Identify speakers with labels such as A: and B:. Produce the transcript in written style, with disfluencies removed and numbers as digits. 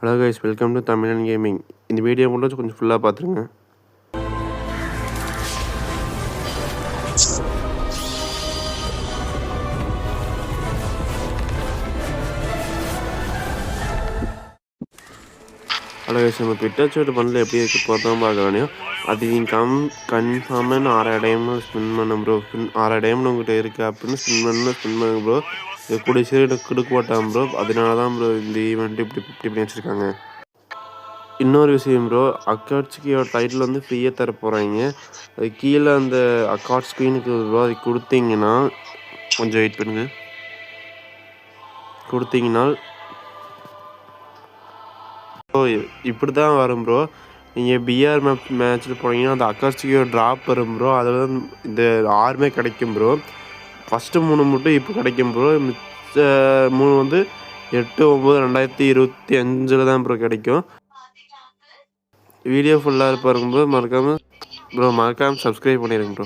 A: Hello guys, welcome to தமிழன் gaming. இந்த video மட்டும் கொஞ்சம் ஃபுல்லாக பார்த்துருங்க. ஹலோ கைஸ், நம்ம பிட்டாச்சோட பண்டில் எப்படி இருக்கு பார்த்தோம் பார்க்கணும். அது நீங்கள் கன்ஃபார்மாக 6 டைம்னு ஸ்பின் பண்ண ப்ரோ. 6 டைம்னு உங்கள்கிட்ட இருக்குது அப்படின்னு ஸ்பின் பண்ணுங்க ப்ரோ. இது கூடிய சீடு கொடுக்க மாட்டான் ப்ரோ. அதனால தான் ப்ரோ இந்த ஈவெண்ட் இப்படி பண்ணி வச்சுருக்காங்க. இன்னொரு விஷயம் ப்ரோ, அக்காட்சிக்கோட டைட்டில் வந்து ஃப்ரீயாக தர போகிறாங்க. அது கீழே அந்த அக்காட் ஸ்க்ரீனுக்கு ப்ரோ அது கொடுத்தீங்கன்னா, கொஞ்சம் வெயிட் பண்ணுங்க. கொடுத்தீங்கன்னா ப்ரோ இப்படி தான் வரும் ப்ரோ. நீங்கள் பிஆர் மேட்ச்சில் போனீங்கன்னா அந்த அக்காட்சிக்கோ ட்ராப் வரும் ப்ரோ. அதில் தான் இந்த 6மே கிடைக்கும் ப்ரோ. ஃபஸ்ட்டு 3 மட்டும் இப்போ கிடைக்கும் ப்ரோ. மிச்ச 3 வந்து 8/9/2025 தான் ப்ரோ கிடைக்கும். வீடியோ ஃபுல்லாக பாருங்க ப்ரோ. மறக்காமல் சப்ஸ்கிரைப் பண்ணிடுங்க ப்ரோ.